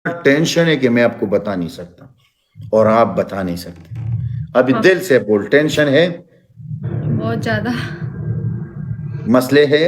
Tension है कि मैं आपको बता नहीं सकता और आप बता नहीं सकते। अभी हाँ, दिल से बोल, टेंशन है, बहुत ज्यादा। मसले है।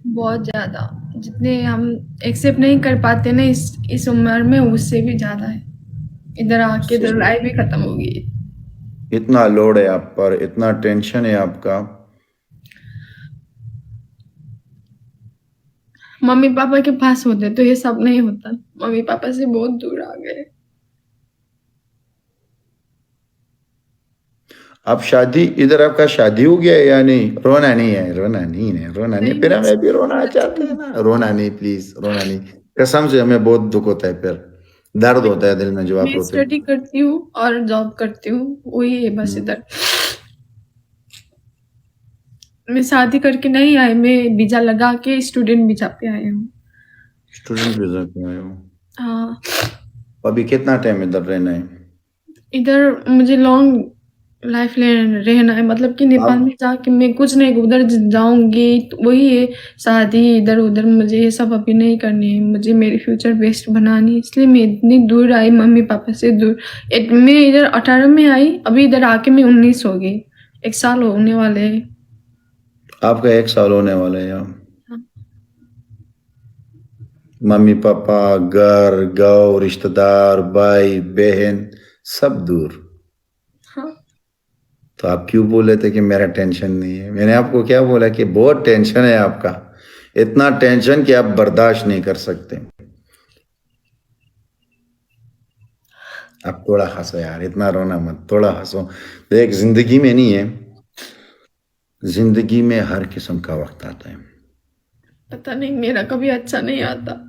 बहुत ज्यादा। जितने हम एक्सेप्ट नहीं कर पाते ना इस उम्र में, उससे भी ज्यादा है। इधर आके तो लाइफ भी खत्म हो गई। इतना लोड है आप पर, इतना टेंशन है आपका। मम्मी पापा के पास होते तो ये सब नहीं होता। मम्मी पापा से बहुत दूर आ गए। आप शादी, इधर आपका शादी हो गया है या नहीं? रोना नहीं है, रोना नहीं है, रोना नहीं, नहीं, फिर मैं हमें भी रोना चाहते हैं ना, रोना नहीं, प्लीज रोना नहीं। कसम से हमें बहुत दुख होता है, फिर दर्द होता है दिल में जब आप मैं रोते स्टडी हैं। करती हूँ और जॉब करती हूँ, वही है बस हम्म। इधर। मैं शादी करके नहीं आई, मैं वीजा लगा के स्टूडेंट वीजा पे आई हूँ। स्टूडेंट वीजा पे आए हो? हाँ। अभी कितना टाइम इधर रहना है? इधर मुझे लॉन्ग लाइफ रहना है, मतलब कि नेपाल आप में जाके मैं कुछ नहीं, उधर जाऊंगी तो वही है। शादी इधर उधर मुझे ये सब अभी नहीं करनी है, मुझे मेरी फ्यूचर बेस्ट बनानी है, इसलिए मैं इतनी दूर आई मम्मी पापा से दूर। मैं इधर 18 में आई, अभी इधर आके मैं 19 हो गई। 1 साल होने वाले हैं। आपका 1 साल होने वाला है यहाँ? हाँ। मम्मी पापा, घर, गाँव, रिश्तेदार, भाई बहन, सब दूर। हाँ। तो आप क्यों बोले थे कि मेरा टेंशन नहीं है? मैंने आपको क्या बोला कि बहुत टेंशन है आपका, इतना टेंशन कि आप बर्दाश्त नहीं कर सकते। आप थोड़ा हंसो यार, इतना रोना मत, थोड़ा हंसो। देख, जिंदगी में नहीं है, जिंदगी में हर किस्म का वक्त आता है। पता नहीं, मेरा कभी अच्छा नहीं आता।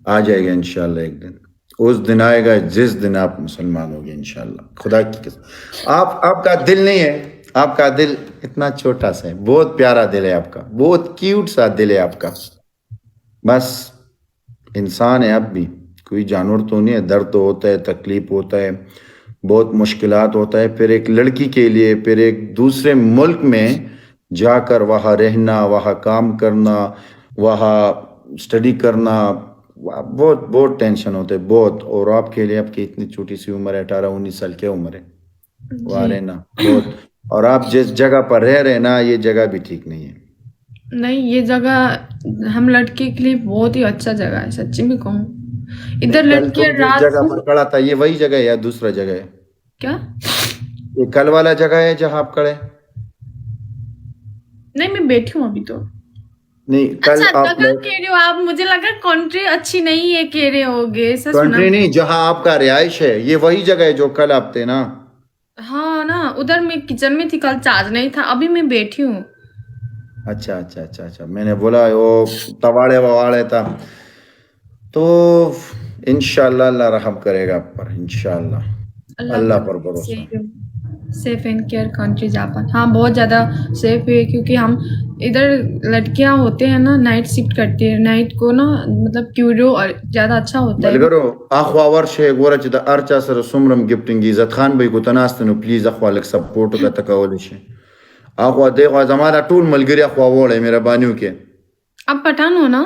आ जाएगा इंशाल्लाह एक दिन। उस दिन आएगा जिस दिन आप मुसलमान होगे इंशाल्लाह, खुदा की कसम। आपका दिल नहीं है, आपका दिल इतना छोटा सा है, बहुत प्यारा दिल है आपका, बहुत क्यूट सा दिल है आपका। बस इंसान है आप भी, कोई जानवर तो नहीं है। दर्द तो होता है, तकलीफ होता है, बहुत मुश्किलात होता है। फिर एक लड़की के लिए, फिर एक दूसरे मुल्क में जाकर वहाँ रहना, वहाँ काम करना, वहाँ स्टडी करना, बहुत बहुत टेंशन होते है, बहुत। और आपके लिए, आपकी इतनी छोटी सी उम्र है, 18-19 साल की उम्र है, वहाँ जी। रहना बहुत। और आप जिस जगह पर रह रहे हैं ना, ये जगह भी ठीक नहीं है। नहीं, ये जगह हम लड़के के लिए बहुत ही अच्छा जगह है, सच्ची में कहूँ। नहीं, इधर कल लड़कियां तुम जिस रात जगह को। पर खड़ा था, ये वही जगह है या दूसरा जगह है? क्या? ये कल वाला जगह है जहाँ आप खड़े? नहीं, मैं बैठी हूँ अभी तो। नहीं, कल अच्छा, आप जगह कह रहे हो आप, मुझे लगा कंट्री अच्छी नहीं है कह रहे होगे, ऐसा सुना कंट्री मैं। नहीं, जहाँ आपका रिहाइश है, ये वही जगह है जो कल आप थे ना। हाँ ना, उधर मैं किचन में थी, कल चार्ज नहीं था, अभी मैं बैठी हूँ। अच्छा अच्छा अच्छा अच्छा, मैंने बोला वो तवाड़े ववाड़े था। तो इंशाल्लाह अल्लाह रहम करेगा आप पर, इंशाल्लाह। अल्लाह अल्लाह करे। पर भरोसा। Safe and care country Japan, हाँ बहुत ज्यादा सेफ है, क्योंकि हम इधर लड़कियां होते हैं ना, नाइट शिफ्ट करती है, नाइट को ना, मतलब क्यूरो और ज्यादा अच्छा होता है। मलगरो, अखवा वर्ष है गोरा चिदा अर्चा सर सुमरम गिफ्टिंग इज्जत खान भाई को तनास्तनु प्लीज अखवा लक सपोर्ट का तकावलिश है। अखवा देखो हमारा टूल मलगरी अखवा वोड़ है मेरा बानियों के। आप पठान हो ना?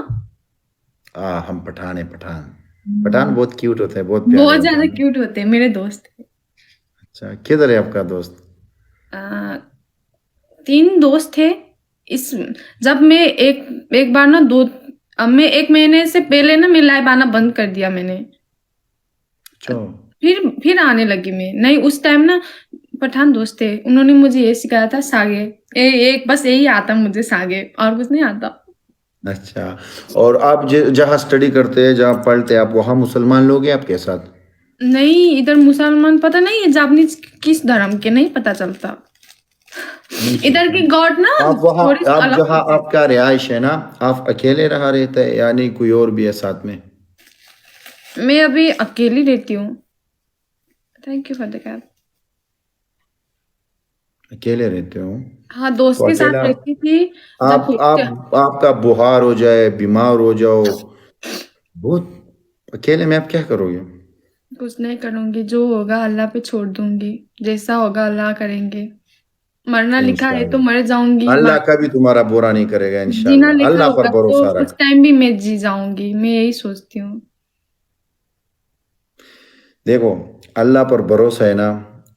हम पठान है, पठान। पठान बहुत क्यूट होते हैं, बहुत प्यारे बहुत होते ज्यादा हैं। क्यूट होते हैं मेरे दोस्त। अच्छा, किधर है आपका दोस्त? अ, 3 दोस्त थे। इस जब मैं एक एक बार ना दो अब मैं 1 महीने से पहले ना मैं लाइव आना बंद कर दिया मैंने। अच्छा। फिर आने लगी मैं, नहीं उस टाइम ना पठान दोस्त थे, उन्होंने मुझे ये सिखाया था सागे। एक बस यही आता मुझे, सागे, और कुछ नहीं आता। अच्छा, और आप जहाँ स्टडी करते हैं, जहाँ पढ़ते हैं आप, वहाँ मुसलमान लोग हैं आपके साथ? नहीं, इधर मुसलमान पता नहीं है जापानीज किस धर्म के, नहीं पता चलता। नहीं इधर पता। की गॉड ना आप वहाँ, थोड़ी सी आप अलग जहाँ होते हैं। आपका रिहाइश है ना, आप अकेले रहा रहते हैं या नहीं, कोई और भी है साथ में? मैं अभी अकेली रहती हूँ। Thank you for the cap. अकेले रहते हो? हाँ, दोस्त तो के साथ अकेला रहती थी। जब आपका बुखार हो जाए, बीमार हो जाओ, बहुत अकेले में आप क्या करोगे? कुछ नहीं करूंगी, जो होगा अल्लाह पे छोड़ दूंगी। जैसा होगा अल्लाह करेंगे। मरना लिखा है तो मर इंशाल्लाह जाऊंगी, अल्लाह कभी तुम्हारा बुरा नहीं करेगा, जीना इंशाल्लाह लिखा अल्लाह पर होगा तो भरोसा उस रख। टाइम भी मैं जी जाऊंगी, मैं यही सोचती हूँ। देखो, अल्लाह पर भरोसा है ना,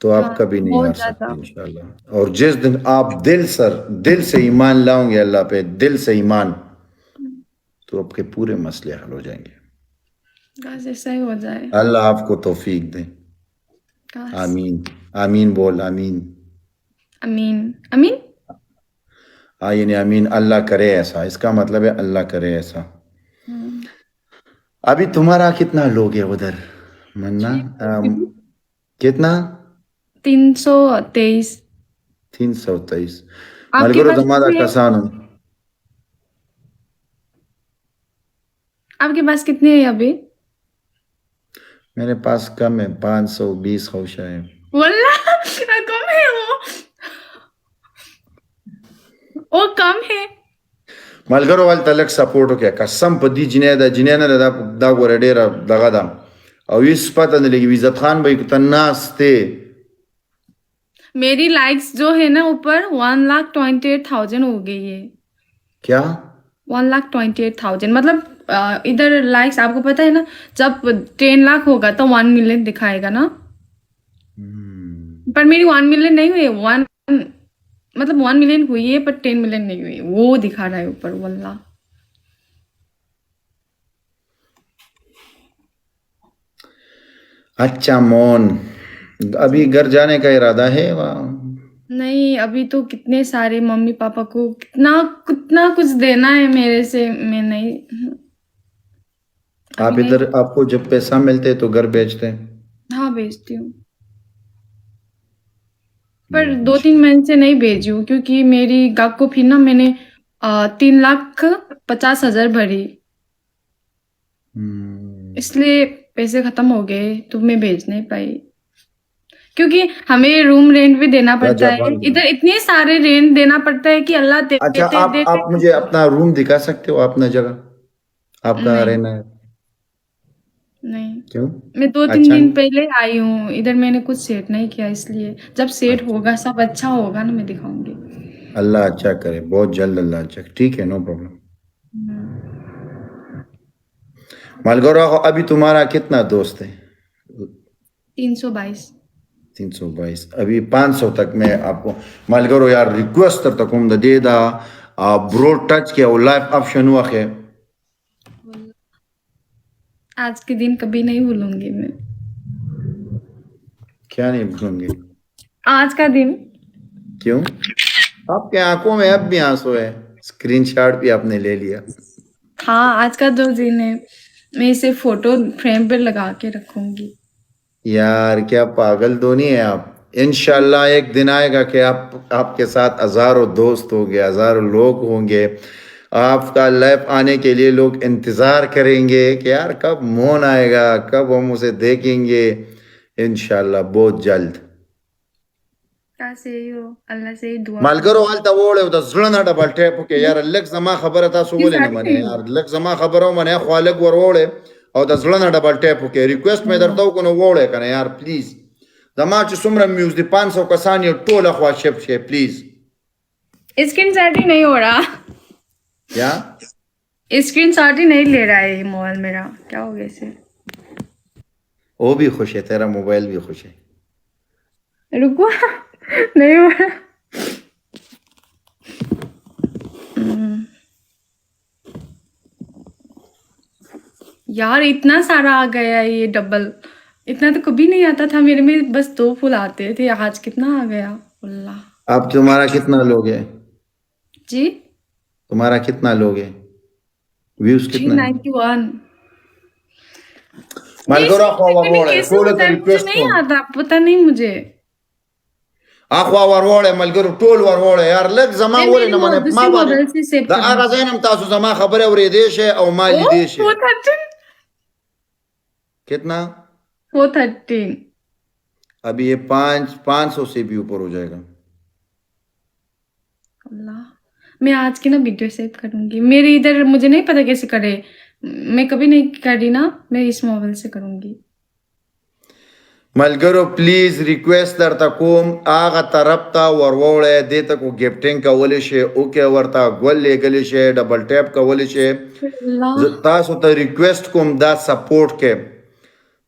तो आप हाँ, कभी नहीं हार बहुत सकते ज्यादा। इंशाल्लाह। और जिस दिन आप दिल से ईमान लाओगे अल्लाह पे, दिल से ईमान, तो आपके पूरे मसले हल हो जाएंगे। काश ऐसा ही हो जाए। अल्लाह आपको तौफीक दे। काश। आमीन। आमीन बोल, आमीन। अमीन। अमीन। हाँ, यानी आमीन, अल्लाह करे ऐसा, इसका मतलब है अल्लाह करे ऐसा। हम्म। अभी तुम्हारा कितना लोग है उधर, मन्ना? जी। कितना? 323। 323। आपके मलगरो पास दमादा कितने हैं? कसानो। आपके पास कितने हैं अभी? मेरे पास कम है, 520 हौशा है। वल्लाह कम है वो कम है। मलगरो वाल तलक सपोर्ट क्या कसम पदी जिने दा गोरे डेरा दगा दाम और इस पता नहीं लगी इज्जत खान भाई को तन्नास थे। मेरी लाइक्स जो है ना ऊपर 1,28,000 हो गई है। क्या? 1,28,000 मतलब इधर लाइक्स आपको पता है ना, जब 10 लाख होगा तो 1 मिलियन दिखाएगा ना। पर मेरी 1 मिलियन नहीं हुई है, वन मतलब 1 मिलियन हुई है पर 10 मिलियन नहीं हुई, वो दिखा रहा है ऊपर वल्ला। अच्छा मोन, अभी घर जाने का इरादा है वहाँ? नहीं, अभी तो कितने सारे मम्मी पापा को कितना कितना कुछ देना है मेरे से, मैं नहीं, अभी आप नहीं। इधर, आपको जब पैसा मिलते तो घर बेचते हैं? हाँ, भेजती हूँ। पर दो तीन इंशाल्लाह। महीने से नहीं भेजी हूँ क्योंकि मेरी गाक को फिर ना मैंने 3,50,000 भरी, इसलिए पैसे खत्म हो गए तो मैं भेज नहीं पाई। क्योंकि हमें रूम रेंट भी देना पड़ता राजा है, बन गया। इधर इतने सारे रेंट देना पड़ता है कि अल्लाह अच्छा, देते आप देते। मुझे अपना रूम दिखा सकते हो, अपना जगह, आप कहाँ नहीं। रहना है? नहीं। क्यों? मैं 2-3 दिन अच्छा। पहले आई हूँ इधर, मैंने कुछ सेट नहीं किया, इसलिए जब सेट अच्छा, होगा सब अच्छा होगा ना मैं दिखाऊंगी। अल्लाह अच्छा करे, बहुत जल्द अल्लाह अच्छा, ठीक है, नो प्रॉब्लम। मालगोरा, अभी तुम्हारा कितना दोस्त है? 322। 322। अभी 500 तक मैं आपको, मालगोरो यार रिक्वेस्ट तक हम दे दा ब्रो टच के और लाइव ऑप्शन हुआ है। आज के दिन कभी नहीं भूलूंगी मैं। क्या नहीं भूलूंगी? आज का दिन। क्यों? आपके आंखों में अब भी आंसू है, स्क्रीनशॉट भी आपने ले लिया। हाँ, आज का जो दिन है, मैं इसे फोटो फ्रेम पर लगा के रखूंगी। यार क्या पागल धोनी है आप। इंशाल्लाह एक दिन आएगा कि आपके साथ हजारों दोस्त होंगे, हजारों लोग होंगे, आपका लाइफ आने के लिए लोग इंतजार करेंगे कि यार कब मोन आएगा, कब हम उसे देखेंगे। इंशाल्लाह बहुत जल्द। क्या से ही हो, अल्लाह से ही दुआ करो। मालगरो हालता वोड़े उदा ज़ळना डबल टैप के यार लग जमा खबर था ये सुबोले न साड़ी मने नहीं हो। यार लग जमा खबरों मने ख्वालक वर वोड़े और दा ज़ळना डबल टैप के रिक्वेस्ट में दरतो को वोड़े कने यार प्लीज जमा च सुमरा म्यूज दी 500 कसानी टोला ख्वा शेप शे प्लीज। स्क्रीन शॉट ही नहीं हो रहा। क्या? स्क्रीन शॉट ही नहीं ले रहा है ये मोबाइल मेरा, क्या हो गया इसे। वो भी खुश है, तेरा मोबाइल भी खुश है। रुको नहीं हो रहा। हम्म, यार इतना सारा आ गया है ये डबल, इतना तो कभी नहीं आता था मेरे में, बस 2 फूल आते थे, आज कितना आ गया। अल्लाह। अब तुम्हारा कितना लोग है? जी। तुम्हारा कितना लोग है? व्यूज थ्री कितना है? नाइन्टी वन ये मालगोरा ख्वा वर इसमें वोड़े कैसे टोले होता का है, मुझे रिक्वेस्ट नहीं को आता, पता नहीं मुझे। आखवा वर वोड़े मालगोरो टोल वर वोड़े यार लग जमा मैं वोले मेरी न मने दूसरी मा बाने मोबाइल से सेव दा आगा करूंगी। जैनम तासु जमा खबर है और ये देश है और ओ माली देश है। 413। कितना? 413। अभी ये 500 से भी ऊपर हो जाएगा। अल्लाह। मैं आज की ना वीडियो सेव करूंगी, मेरे इधर मुझे नहीं पता कैसे करे, मैं कभी नहीं करी ना, मैं इस मोबाइल से करूंगी। मलगरो प्लीज रिक्वेस्ट दर तकुम आगा तरप्ता वरवोड़े दे तक गिफ्टिंग का वलिशे ओके वर्ता गोल ले गलिशे डबल टैप का वलिशे अल्लाह। तासु त रिक्वेस्ट कुम दा सपोर्ट के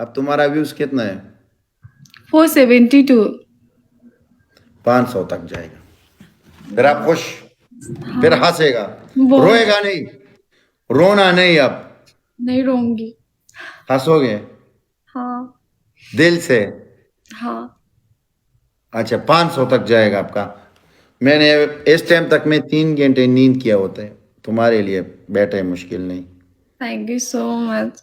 अब तुम्हारा व्यूज कितना है 472 500 तक जाएगा फिर आप खुश फिर हंसेगा बहुत। रोएगा नहीं रोना नहीं अब नहीं रोऊंगी। हंसोगे हाँ दिल से हाँ अच्छा 500 तक जाएगा आपका मैंने इस टाइम तक में 3 घंटे नींद किया होता है तुम्हारे लिए बैठे मुश्किल नहीं थैंक यू सो मच।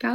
क्या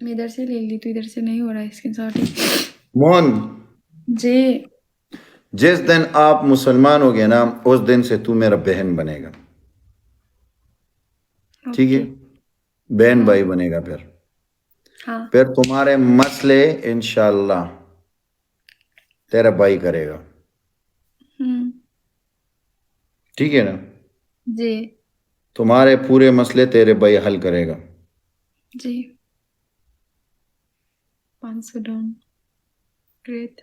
मैं इधर से ले ली तो इधर से नहीं हो रहा है स्क्रीनशॉट। मोहन जी जिस दिन आप मुसलमान हो गए ना उस दिन से तू मेरा बहन बनेगा ठीक है बहन भाई बनेगा हाँ फिर तुम्हारे मसले इंशाल्लाह तेरा भाई करेगा ठीक है ना जी तुम्हारे पूरे मसले तेरे भाई हल करेगा जी 500 डाउन ग्रेट।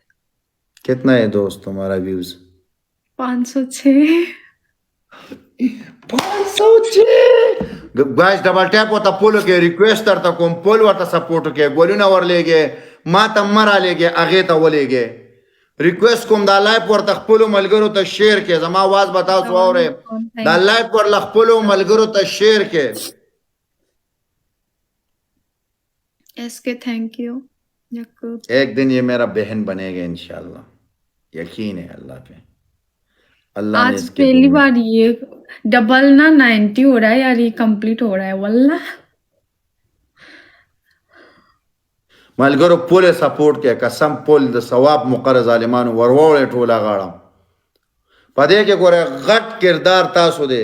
कितना है दोस्त तुम्हारा व्यूज 506 गाइस डबल टैप होता पोलो के रिक्वेस्ट करता कोम पोल वाता सपोर्ट के गोलिना वर लेगे माता मरा लेगे आगे ता वो लेगे रिक्वेस्ट कोम दा लाइव पर तखपोलो मलगरो ता शेयर के जमा आवाज बताओ सो और दा लाइव पर लखपोलो मलगरो ता शेयर के एसके थैंक यू याकूब। एक दिन ये मेरा बहन बनेगा इंशाल्लाह यकीन है अल्लाह पे अल्लाह ने आज इसके पहली दुआ- बार ये डबल ना 90 हो रहा है यार ये कंप्लीट हो रहा है वल्ला। मलगरो पोले सपोर्ट के कसम पोल द सवाब मुकर जालिमान वरवोले टोला गाड़ा पदे के गोरे गट किरदार तासो दे